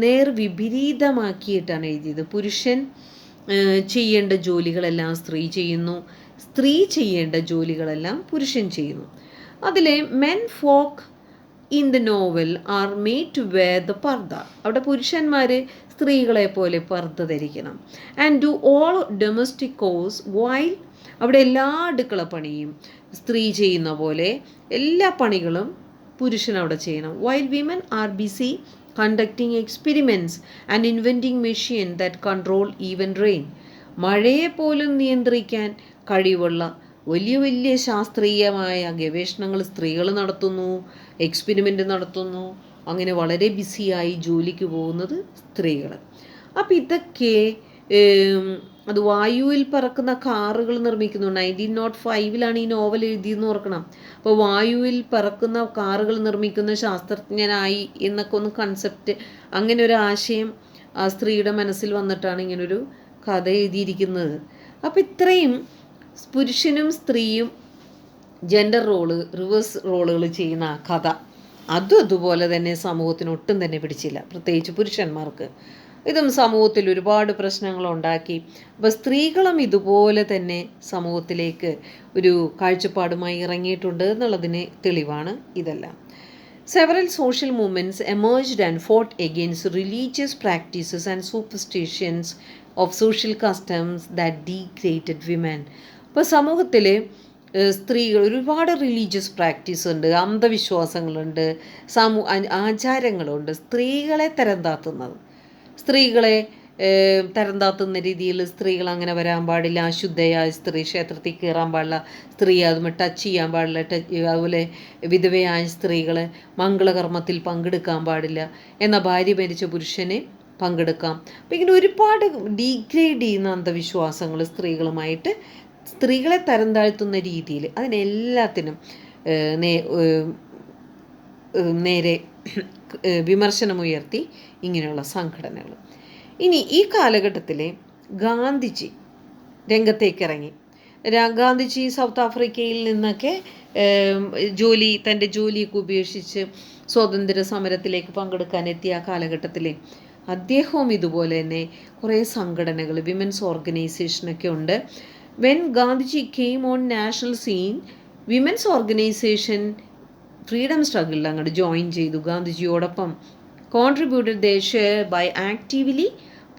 നേർവിപരീതമാക്കിയിട്ടാണ് എഴുതിയത്. പുരുഷൻ ചെയ്യേണ്ട ജോലികളെല്ലാം സ്ത്രീ ചെയ്യുന്നു, സ്ത്രീ ചെയ്യേണ്ട ജോലികളെല്ലാം പുരുഷൻ ചെയ്യുന്നു. അതിലെ men folk in the novel are made to wear the purdah. അവിടെ പുരുഷന്മാർ സ്ത്രീകളെ പോലെ പർദ്ദ ധരിക്കണം. And do all domestic chores while, അവിടെ എല്ലാ അടുക്കള പണിയും സ്ത്രീ ചെയ്യുന്ന പോലെ എല്ലാ പണികളും പുരുഷൻ അവിടെ ചെയ്യണം. While women are busy conducting experiments and inventing machine that control even rain. മഴയെപ്പോലും നിയന്ത്രിക്കാൻ കഴിവുള്ള വലിയ വലിയ ശാസ്ത്രീയമായ ഗവേഷണങ്ങൾ സ്ത്രീകൾ നടത്തുന്നു, എക്സ്പെരിമെൻ്റ് നടത്തുന്നു. അങ്ങനെ വളരെ ബിസിയായി ജോലിക്ക് പോകുന്നത് സ്ത്രീകൾ. അപ്പം ഇതൊക്കെ അത് വായുവിൽ പറക്കുന്ന കാറുകൾ നിർമ്മിക്കുന്നു. 1905 ഈ നോവൽ എഴുതിയെന്ന് ഓർക്കണം. അപ്പോൾ വായുവിൽ പറക്കുന്ന കാറുകൾ നിർമ്മിക്കുന്ന ശാസ്ത്രജ്ഞനായി എന്നൊക്കെ ഒന്ന് കൺസെപ്റ്റ്, അങ്ങനെ ഒരു ആശയം ആ സ്ത്രീയുടെ മനസ്സിൽ വന്നിട്ടാണ് ഇങ്ങനൊരു കഥ എഴുതിയിരിക്കുന്നത്. അപ്പോൾ ഇത്രയും പുരുഷനും സ്ത്രീയും ജെൻഡർ റോള്, റിവേഴ്സ് റോളുകൾ ചെയ്യുന്ന ആ കഥ, അതുപോലെ തന്നെ സമൂഹത്തിന് ഒട്ടും തന്നെ പിടിച്ചില്ല, പ്രത്യേകിച്ച് പുരുഷന്മാർക്ക്. ഇതും സമൂഹത്തിൽ ഒരുപാട് പ്രശ്നങ്ങളുണ്ടാക്കി. അപ്പോൾ സ്ത്രീകളും ഇതുപോലെ തന്നെ സമൂഹത്തിലേക്ക് ഒരു കാഴ്ചപ്പാടുമായി ഇറങ്ങിയിട്ടുണ്ട് എന്നുള്ളതിന് തെളിവാണ് ഇതെല്ലാം. Several social movements emerged and fought against religious practices and superstitions of social customs that degraded women. ഇപ്പോൾ സമൂഹത്തിൽ സ്ത്രീകൾ ഒരുപാട് റിലീജിയസ് പ്രാക്ടീസ് ഉണ്ട്, അന്ധവിശ്വാസങ്ങളുണ്ട്, ആചാരങ്ങളുണ്ട് സ്ത്രീകളെ തരം താത്തുന്നത്. സ്ത്രീകളെ തരം താത്തുന്ന രീതിയിൽ സ്ത്രീകൾ അങ്ങനെ വരാൻ പാടില്ല, അശുദ്ധയായ സ്ത്രീ ക്ഷേത്രത്തിൽ കയറാൻ പാടില്ല, സ്ത്രീ അതുമ്പോൾ ടച്ച് ചെയ്യാൻ പാടില്ല, അതുപോലെ വിധവയായ സ്ത്രീകൾ മംഗളകർമ്മത്തിൽ പങ്കെടുക്കാൻ പാടില്ല, എന്നാൽ ഭാര്യ മരിച്ച പുരുഷനെ പങ്കെടുക്കാം. അപ്പം ഇങ്ങനെ ഒരുപാട് ഡീഗ്രേഡ് ചെയ്യുന്ന അന്ധവിശ്വാസങ്ങൾ സ്ത്രീകളുമായിട്ട്, സ്ത്രീകളെ തരം താഴ്ത്തുന്ന രീതിയിൽ അതിനെല്ലാത്തിനും നേരെ വിമർശനമുയർത്തി ഇങ്ങനെയുള്ള സംഘടനകൾ. ഇനി ഈ കാലഘട്ടത്തിൽ ഗാന്ധിജി രംഗത്തേക്കിറങ്ങി. ഗാന്ധിജി സൗത്ത് ആഫ്രിക്കയിൽ നിന്നൊക്കെ തൻ്റെ ജോലിയൊക്കെ ഉപേക്ഷിച്ച് സ്വാതന്ത്ര്യ സമരത്തിലേക്ക് പങ്കെടുക്കാനെത്തിയ ആ കാലഘട്ടത്തിൽ അദ്ദേഹവും ഇതുപോലെ തന്നെ കുറേ സംഘടനകൾ, വിമൻസ് ഓർഗനൈസേഷനൊക്കെ ഉണ്ട്. When Gandhiji came on national scene, women's organisation freedom സ്ട്രഗിളിൽ അങ്ങോട്ട് ജോയിൻ ചെയ്തു ഗാന്ധിജിയോടൊപ്പം. Contributed they share by actively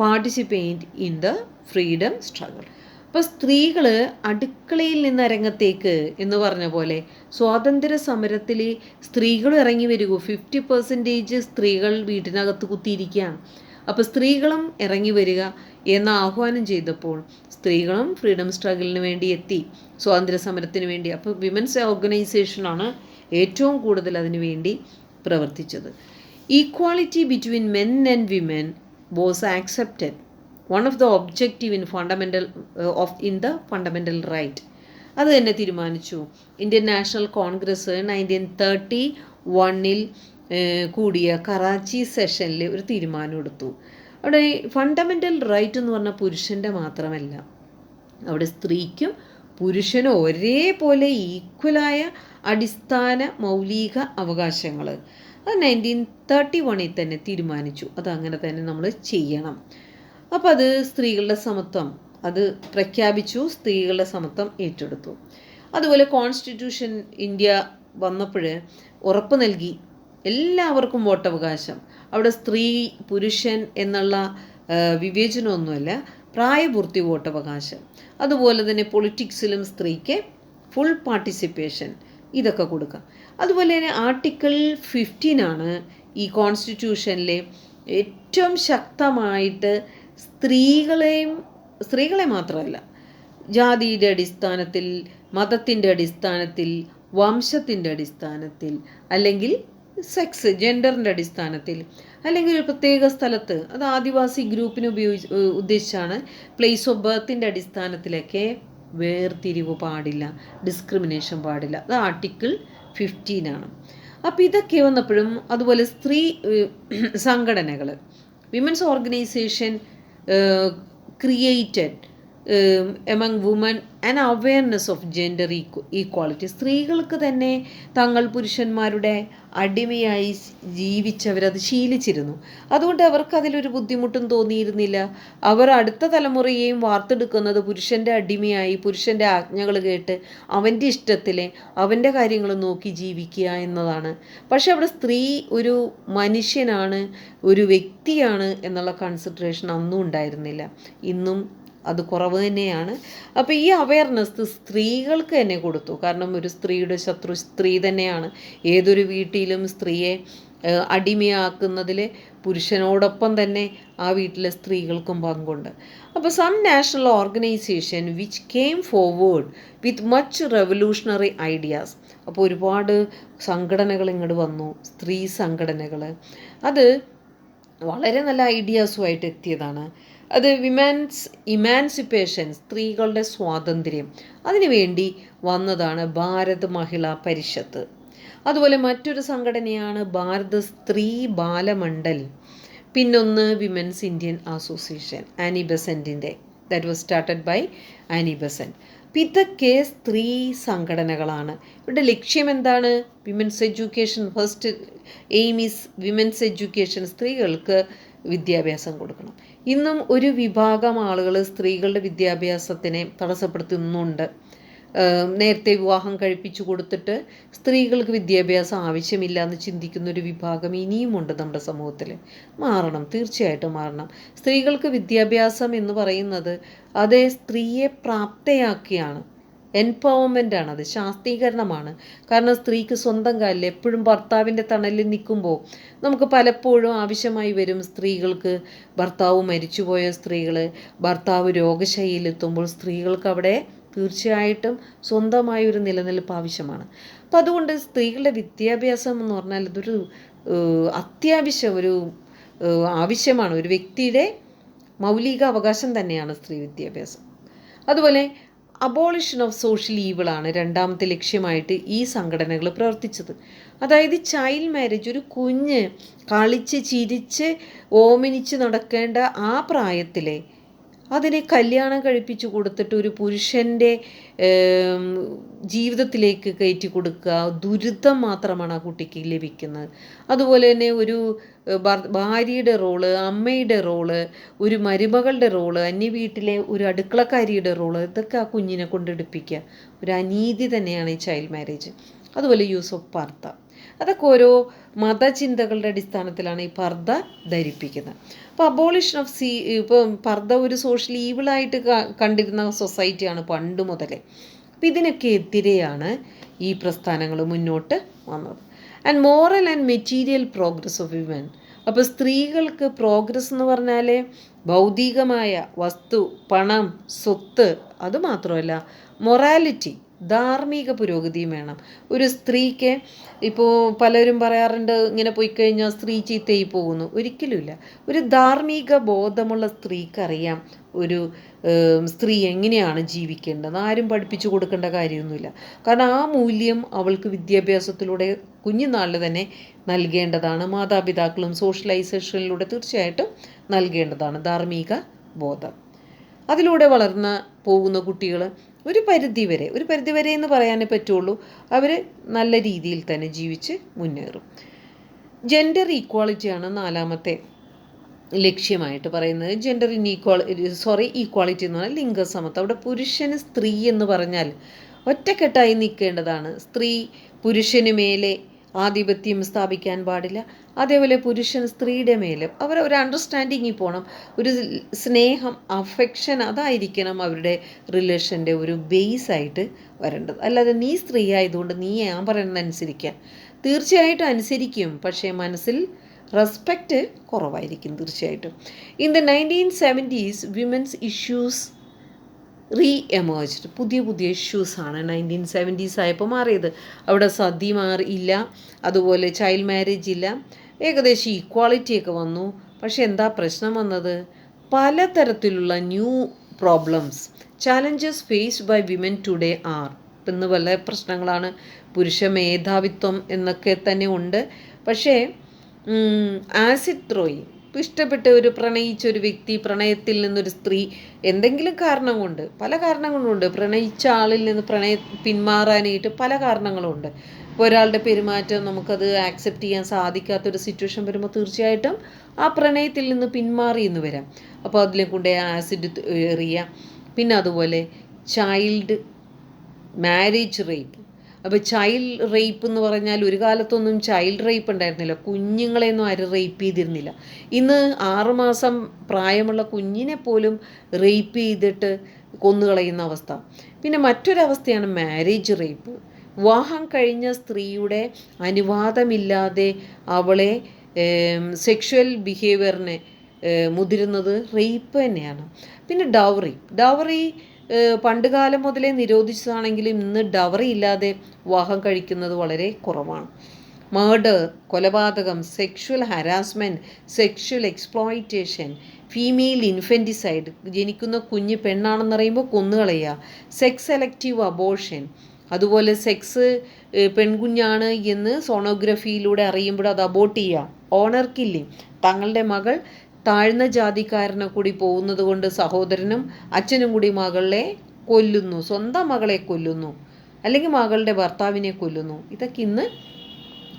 participate in the freedom struggle. അപ്പോൾ സ്ത്രീകൾ അടുക്കളയിൽ നിന്ന് അരങ്ങത്തേക്ക് എന്ന് പറഞ്ഞ പോലെ സ്വാതന്ത്ര്യ സമരത്തിൽ സ്ത്രീകൾ ഇറങ്ങി വരികയോ. 50% സ്ത്രീകൾ വീട്ടിനകത്ത് കുത്തിയിരിക്കുകയാണ്. അപ്പോൾ സ്ത്രീകളും ഇറങ്ങി വരിക എന്ന് ആഹ്വാനം ചെയ്തപ്പോൾ സ്ത്രീകളും ഫ്രീഡം സ്ട്രഗിളിന് വേണ്ടി എത്തി, സ്വാതന്ത്ര്യ സമരത്തിന് വേണ്ടി. അപ്പോൾ വിമൻസ് ഓർഗനൈസേഷനാണ് ഏറ്റവും കൂടുതൽ അതിനു വേണ്ടി പ്രവർത്തിച്ചത്. Equality between men and women was accepted, one of the objective in the fundamental right. അത് തന്നെ തീരുമാനിച്ചു. ഇന്ത്യൻ നാഷണൽ കോൺഗ്രസ് 1931 കൂടിയ കറാച്ചി സെഷനിൽ ഒരു തീരുമാനം എടുത്തു. അവിടെ ഫണ്ടമെൻ്റൽ റൈറ്റ് എന്ന് പറഞ്ഞാൽ പുരുഷൻ്റെ മാത്രമല്ല, അവിടെ സ്ത്രീക്കും പുരുഷനും ഒരേപോലെ ഈക്വലായ അടിസ്ഥാന മൗലിക അവകാശങ്ങൾ. അത് 1931 തന്നെ തീരുമാനിച്ചു. അതങ്ങനെ തന്നെ നമ്മൾ ചെയ്യണം. അപ്പോൾ അത് സ്ത്രീകളുടെ സമത്വം അത് പ്രഖ്യാപിച്ചു, സ്ത്രീകളുടെ സമത്വം ഏറ്റെടുത്തു. അതുപോലെ കോൺസ്റ്റിറ്റ്യൂഷൻ ഇന്ത്യ വന്നപ്പോൾ ഉറപ്പ് നൽകി എല്ലാവർക്കും വോട്ടവകാശം. അവിടെ സ്ത്രീ പുരുഷൻ എന്നുള്ള വിവേചനമൊന്നുമല്ല, പ്രായപൂർത്തി വോട്ടവകാശം. അതുപോലെ തന്നെ പൊളിറ്റിക്സിലും സ്ത്രീക്ക് ഫുൾ പാർട്ടിസിപ്പേഷൻ, ഇതൊക്കെ കൊടുക്കാം. അതുപോലെ തന്നെ ആർട്ടിക്കിൾ 15 ഈ കോൺസ്റ്റിറ്റ്യൂഷനിലെ ഏറ്റവും ശക്തമായിട്ട് സ്ത്രീകളെ മാത്രമല്ല, ജാതിയുടെ അടിസ്ഥാനത്തിൽ, മതത്തിൻ്റെ അടിസ്ഥാനത്തിൽ, വംശത്തിൻ്റെ അടിസ്ഥാനത്തിൽ, അല്ലെങ്കിൽ സെക്സ് ജെൻഡറിൻ്റെ അടിസ്ഥാനത്തിൽ, അല്ലെങ്കിൽ ഒരു പ്രത്യേക സ്ഥലത്ത്, അത് ആദിവാസി ഗ്രൂപ്പിനെ ഉദ്ദേശിച്ചാണ്, പ്ലേസ് ഓഫ് ബർത്തിൻ്റെ അടിസ്ഥാനത്തിലൊക്കെ വേർതിരിവ് പാടില്ല, ഡിസ്ക്രിമിനേഷൻ പാടില്ല. അത് ആർട്ടിക്കിൾ 15. അപ്പോൾ ഇതൊക്കെ വന്നപ്പോഴും അതുപോലെ സ്ത്രീ സംഘടനകൾ, women's organisation created among woman an awareness of gender equality. സ്ത്രീകൾക്ക് തന്നെ തങ്ങൾ പുരുഷന്മാരുടെ അടിമയായി ജീവിച്ചവരത് ശീലിച്ചിരുന്നു. അതുകൊണ്ട് അവർക്ക് അതിലൊരു ബുദ്ധിമുട്ടും തോന്നിയിരുന്നില്ല. അവർ അടുത്ത തലമുറയെയും വാർത്തെടുക്കുന്നത് പുരുഷൻ്റെ അടിമയായി, പുരുഷൻ്റെ ആജ്ഞകൾ കേട്ട് അവൻ്റെ ഇഷ്ടത്തിൽ അവൻ്റെ കാര്യങ്ങൾ നോക്കി ജീവിക്കുക എന്നതാണ്. പക്ഷെ അവിടെ സ്ത്രീ ഒരു മനുഷ്യനാണ്, ഒരു വ്യക്തിയാണ് എന്നുള്ള കൺസിഡറേഷൻ അന്നും ഉണ്ടായിരുന്നില്ല. ഇന്നും അത് കുറവ് തന്നെയാണ്. അപ്പോൾ ഈ അവയർനെസ് സ്ത്രീകൾക്ക് തന്നെ കൊടുത്തു. കാരണം ഒരു സ്ത്രീയുടെ ശത്രു സ്ത്രീ തന്നെയാണ്. ഏതൊരു വീട്ടിലും സ്ത്രീയെ അടിമയാക്കുന്നതിൽ പുരുഷനോടൊപ്പം തന്നെ ആ വീട്ടിലെ സ്ത്രീകൾക്കും പങ്കുണ്ട്. അപ്പോൾ some national organisation which came forward with much revolutionary ideas. അപ്പോൾ ഒരുപാട് സംഘടനകൾ ഇങ്ങോട്ട് വന്നു, സ്ത്രീ സംഘടനകൾ. അത് വളരെ നല്ല ഐഡിയാസുമായിട്ട് എത്തിയതാണ്. അത് വിമൻസ് ഇമാൻസിപ്പേഷൻ, സ്ത്രീകളുടെ സ്വാതന്ത്ര്യം, അതിനുവേണ്ടി വന്നതാണ് ഭാരത് മഹിളാ പരിഷത്ത്. അതുപോലെ മറ്റൊരു സംഘടനയാണ് ഭാരത സ്ത്രീ ബാലമണ്ഡൽ. പിന്നൊന്ന് വിമൻസ് ഇന്ത്യൻ അസോസിയേഷൻ, ആനി ബെസൻറ്റിൻ്റെ, that was started by Annie Besant. ഇതൊക്കെ സ്ത്രീ സംഘടനകളാണ്. ഇവരുടെ ലക്ഷ്യം എന്താണ്? Women's education. First aim is women's education. സ്ത്രീകൾക്ക് വിദ്യാഭ്യാസം കൊടുക്കണം. ഇന്നും ഒരു വിഭാഗം ആളുകൾ സ്ത്രീകളുടെ വിദ്യാഭ്യാസത്തിനെ തടസ്സപ്പെടുത്തുന്നുണ്ട്. നേരത്തെ വിവാഹം കഴിപ്പിച്ചു കൊടുത്തിട്ട് സ്ത്രീകൾക്ക് വിദ്യാഭ്യാസം ആവശ്യമില്ല എന്ന് ചിന്തിക്കുന്ന ഒരു വിഭാഗം ഇനിയുമുണ്ട് നമ്മുടെ സമൂഹത്തിൽ. മാറണം, തീർച്ചയായിട്ടും മാറണം. സ്ത്രീകൾക്ക് വിദ്യാഭ്യാസം എന്ന് പറയുന്നത് അത് സ്ത്രീയെ പ്രാപ്തയാക്കിയാണ്, എംപവർമെൻ്റ് ആണ്, അത് ശാക്തീകരണമാണ്. കാരണം സ്ത്രീക്ക് സ്വന്തം കാലിൽ എപ്പോഴും ഭർത്താവിൻ്റെ തണലിൽ നിൽക്കുമ്പോൾ നമുക്ക് പലപ്പോഴും ആവശ്യമായി വരും. സ്ത്രീകൾക്ക് ഭർത്താവ് മരിച്ചുപോയ സ്ത്രീകൾ, ഭർത്താവ് രോഗശൈലിയിലെത്തുമ്പോൾ സ്ത്രീകൾക്ക് അവിടെ തീർച്ചയായിട്ടും സ്വന്തമായൊരു നിലനിൽപ്പ് ആവശ്യമാണ്. അപ്പം അതുകൊണ്ട് സ്ത്രീകളുടെ വിദ്യാഭ്യാസം എന്ന് പറഞ്ഞാൽ ഇതൊരു അത്യാവശ്യം ഒരു ആവശ്യമാണ്. ഒരു വ്യക്തിയുടെ മൗലിക അവകാശം തന്നെയാണ് സ്ത്രീ വിദ്യാഭ്യാസം. അതുപോലെ അബോളിഷൻ ഓഫ് സോഷ്യൽ ഈവിളാണ് രണ്ടാമത്തെ ലക്ഷ്യമായിട്ട് ഈ സംഘടനകൾ പ്രവർത്തിച്ചത്. അതായത് ചൈൽഡ് മാരേജ്, ഒരു കുഞ്ഞ് കളിച്ച് ചിരിച്ച് ഓമനിച്ച് നടക്കേണ്ട ആ പ്രായത്തിലെ അതിനെ കല്യാണം കഴിപ്പിച്ചു കൊടുത്തിട്ട് ഒരു പുരുഷൻ്റെ ജീവിതത്തിലേക്ക് കയറ്റി കൊടുക്കുക, ദുരിതം മാത്രമാണ് ആ കുട്ടിക്ക് ലഭിക്കുന്നത്. അതുപോലെ തന്നെ ഒരു ഭാര്യയുടെ റോള്, അമ്മയുടെ റോള്, ഒരു മരുമകളുടെ റോള്, അന്യ വീട്ടിലെ ഒരു അടുക്കളക്കാരിയുടെ റോള്, ഇതൊക്കെ ആ കുഞ്ഞിനെ കൊണ്ടെടുപ്പിക്കുക. ഒരു അനീതി തന്നെയാണ് ഈ ചൈൽഡ് മാരേജ്. അതുപോലെ യൂസ് ഓഫ് പർദ്ദ, അതൊക്കെ ഓരോ മതചിന്തകളുടെ അടിസ്ഥാനത്തിലാണ് ഈ പർദ്ദ ധരിപ്പിക്കുന്നത്. അപ്പോൾ അബോളിഷൻ ഓഫ് ഇപ്പം പർദ്ദ ഒരു സോഷ്യൽ ഈവിളായിട്ട് കണ്ടിരുന്ന സൊസൈറ്റിയാണ് പണ്ട് മുതലേ. അപ്പം ഇതിനൊക്കെ എതിരെയാണ് ഈ പ്രസ്ഥാനങ്ങൾ മുന്നോട്ട് വന്നത്. And moral and material progress of women. അപ്പോൾ സ്ത്രീകൾക്ക് പ്രോഗ്രസ് എന്ന് പറഞ്ഞാൽ ഭൗതികമായ വസ്തു, പണം, സ്വത്ത്, അതുമാത്രമല്ല മൊറാലിറ്റി, ധാർമ്മിക പുരോഗതിയും വേണം. ഒരു സ്ത്രീക്ക് ഇപ്പോൾ പലരും പറയാറുണ്ട് ഇങ്ങനെ പോയി കഴിഞ്ഞാൽ സ്ത്രീ ചീത്തയായി പോകുന്നു. ഒരിക്കലുമില്ല. ഒരു ധാർമ്മിക ബോധമുള്ള സ്ത്രീക്കറിയാം ഒരു സ്ത്രീ എങ്ങനെയാണ് ജീവിക്കേണ്ടത്. ആരും പഠിപ്പിച്ചു കൊടുക്കേണ്ട കാര്യമൊന്നുമില്ല. കാരണം ആ മൂല്യം അവൾക്ക് വിദ്യാഭ്യാസത്തിലൂടെ കുഞ്ഞുനാളിൽ തന്നെ നൽകേണ്ടതാണ്. മാതാപിതാക്കളും സോഷ്യലൈസേഷനിലൂടെ തീർച്ചയായിട്ടും നൽകേണ്ടതാണ് ധാർമ്മിക ബോധം. അതിലൂടെ വളർന്ന് പോകുന്ന കുട്ടികൾ ഒരു പരിധിവരെ എന്ന് പറയാനേ പറ്റുള്ളൂ, അവർ നല്ല രീതിയിൽ തന്നെ ജീവിച്ച് മുന്നേറും. ജെൻഡർ ഈക്വാളിറ്റിയാണ് നാലാമത്തെ ലക്ഷ്യമായിട്ട് പറയുന്നത്. ഈക്വാളിറ്റി എന്ന് പറഞ്ഞാൽ ലിംഗസമത്വം. അവിടെ പുരുഷന് സ്ത്രീ എന്ന് പറഞ്ഞാൽ ഒറ്റക്കെട്ടായി നിൽക്കേണ്ടതാണ്. സ്ത്രീ പുരുഷന് മേലെ ആധിപത്യം സ്ഥാപിക്കാൻ പാടില്ല. അതേപോലെ പുരുഷൻ സ്ത്രീയുടെ മേലും ഒരു അണ്ടർസ്റ്റാൻഡിങ്ങിൽ പോകണം. ഒരു സ്നേഹം, അഫെക്ഷൻ, അതായിരിക്കണം അവരുടെ റിലേഷൻ്റെ ഒരു ബേസായിട്ട് വരേണ്ടത്. അല്ലാതെ നീ സ്ത്രീ ആയതുകൊണ്ട് നീ ഞാൻ പറയുന്നത് അനുസരിക്കുക. തീർച്ചയായിട്ടും അനുസരിക്കും, പക്ഷേ മനസ്സിൽ റെസ്പെക്റ്റ് കുറവായിരിക്കും തീർച്ചയായിട്ടും. In the 1970s women's issues emerged. പുതിയ ഇഷ്യൂസാണ് 1970s ആയപ്പോൾ മാറിയത്. അവിടെ സതി ഇല്ല, അതുപോലെ ചൈൽഡ് മാരേജ് ഇല്ല, ഏകദേശം ഈക്വാളിറ്റിയൊക്കെ വന്നു. പക്ഷെ എന്താ പ്രശ്നം വന്നത്? പലതരത്തിലുള്ള new problems, challenges faced by women today are. ഇന്ന് പല പ്രശ്നങ്ങളാണ്. പുരുഷ മേധാവിത്വം എന്നൊക്കെ തന്നെ ഉണ്ട്. പക്ഷേ ആസിഡ് ത്രോയിങ്, ഇഷ്ടപ്പെട്ട പ്രണയിച്ച ഒരു വ്യക്തി, പ്രണയത്തിൽ നിന്നൊരു സ്ത്രീ എന്തെങ്കിലും കാരണം കൊണ്ട്, പല കാരണങ്ങളുണ്ട്, പ്രണയിച്ച ആളിൽ നിന്ന് പിന്മാറാനായിട്ട് പല കാരണങ്ങളുണ്ട്. ഇപ്പോൾ ഒരാളുടെ പെരുമാറ്റം നമുക്കത് ആക്സെപ്റ്റ് ചെയ്യാൻ സാധിക്കാത്തൊരു സിറ്റുവേഷൻ വരുമ്പോൾ തീർച്ചയായിട്ടും ആ പ്രണയത്തിൽ നിന്ന് പിന്മാറി എന്ന് വരാം. അപ്പോൾ അതിലെ കൊണ്ട് ആസിഡ് എറിയുക. പിന്നെ അതുപോലെ ചൈൽഡ് മാരേജ് റേപ്പ്. അപ്പോൾ ചൈൽഡ് റേപ്പ് എന്ന് പറഞ്ഞാൽ ഒരു കാലത്തൊന്നും ചൈൽഡ് റേപ്പ് ഉണ്ടായിരുന്നില്ല. കുഞ്ഞുങ്ങളെയൊന്നും ആരും റേപ്പ് ചെയ്തിരുന്നില്ല. ഇന്ന് 6 മാസം പ്രായമുള്ള കുഞ്ഞിനെ പോലും റേപ്പ് ചെയ്തിട്ട് കൊന്നുകളയുന്ന അവസ്ഥ. പിന്നെ മറ്റൊരവസ്ഥയാണ് മാരേജ് റേപ്പ്. വിവാഹം കഴിഞ്ഞ സ്ത്രീയുടെ അനുവാദമില്ലാതെ അവളെ സെക്ഷുവൽ ബിഹേവിയറിന് മുതിരുന്നത് റേപ്പ് തന്നെയാണ്. പിന്നെ ഡൗറി പണ്ട് കാലം മുതലേ നിരോധിച്ചതാണെങ്കിലും ഇന്ന് ഡൗറി ഇല്ലാതെ വിവാഹം കഴിക്കുന്നത് വളരെ കുറവാണ്. മർഡർ, കൊലപാതകം, sexual harassment, sexual exploitation, female infanticide, ജനിക്കുന്ന കുഞ്ഞ് പെണ്ണാണെന്നറിയുമ്പോൾ കൊന്നുകളയുക, സെക്സ് സെലക്റ്റീവ് അബോർഷൻ, അതുപോലെ സെക്സ് പെൺകുഞ്ഞാണ് എന്ന് സോണോഗ്രഫിയിലൂടെ അറിയുമ്പോൾ അത് അബോർട്ട് ചെയ്യുക, ഓണർ കില്ലിങ്, തങ്ങളുടെ മകൾ താഴ്ന്ന ജാതിക്കാരനെ കൂടി പോകുന്നത് കൊണ്ട് സഹോദരനും അച്ഛനും കൂടി മകളെ കൊല്ലുന്നു, സ്വന്തം മകളെ കൊല്ലുന്നു, അല്ലെങ്കിൽ മകളുടെ ഭർത്താവിനെ കൊല്ലുന്നു. ഇതൊക്കെ ഇന്ന്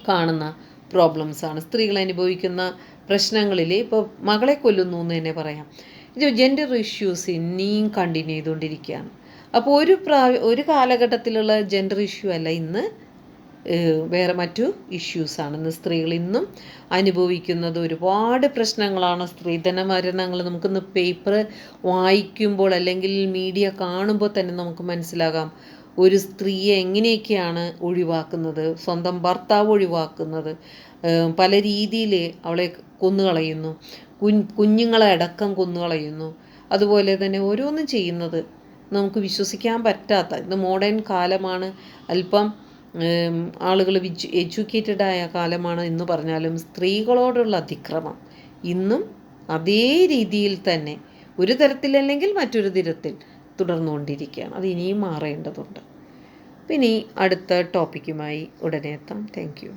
കാണുന്ന പ്രോബ്ലംസാണ്. സ്ത്രീകൾ അനുഭവിക്കുന്ന പ്രശ്നങ്ങളിൽ ഇപ്പോൾ മകളെ കൊല്ലുന്നു എന്ന് തന്നെ പറയാം. ഇത് ജെൻഡർ ഇഷ്യൂസ് ഇനിയും കണ്ടിന്യൂ ചെയ്തുകൊണ്ടിരിക്കുകയാണ്. അപ്പോൾ ഒരു കാലഘട്ടത്തിലുള്ള ജെൻഡർ ഇഷ്യൂ അല്ല, ഇന്ന് വേറെ മറ്റു ഇഷ്യൂസാണ്. ഇന്ന് സ്ത്രീകൾ ഇന്നും അനുഭവിക്കുന്നത് ഒരുപാട് പ്രശ്നങ്ങളാണ്. സ്ത്രീധന മരണങ്ങൾ നമുക്കിന്ന് പേപ്പർ വായിക്കുമ്പോൾ അല്ലെങ്കിൽ മീഡിയ കാണുമ്പോൾ തന്നെ നമുക്ക് മനസ്സിലാകാം ഒരു സ്ത്രീയെ എങ്ങനെയൊക്കെയാണ് ഒഴിവാക്കുന്നത്, സ്വന്തം ഭർത്താവ് ഒഴിവാക്കുന്നത്, പല രീതിയിൽ അവളെ കൊന്നുകളയുന്നു, കുഞ്ഞുങ്ങളെ അടക്കം കൊന്നുകളയുന്നു. അതുപോലെ തന്നെ ഓരോന്നും ചെയ്യുന്നത് നമുക്ക് വിശ്വസിക്കാൻ പറ്റാത്ത, ഇന്ന് മോഡേൺ കാലമാണ്, അല്പം ആളുകൾ എഡ്യൂക്കേറ്റഡായ കാലമാണ് എന്ന് പറഞ്ഞാലും സ്ത്രീകളോടുള്ള അതിക്രമം ഇന്നും അതേ രീതിയിൽ തന്നെ ഒരു തരത്തിലല്ലെങ്കിൽ മറ്റൊരു തരത്തിൽ തുടർന്നുകൊണ്ടിരിക്കുകയാണ്. അത് ഇനിയും മാറേണ്ടതുണ്ട്. പിന്നെ അടുത്ത ടോപ്പിക്കുമായി ഉടനെ എത്താം. Thank you.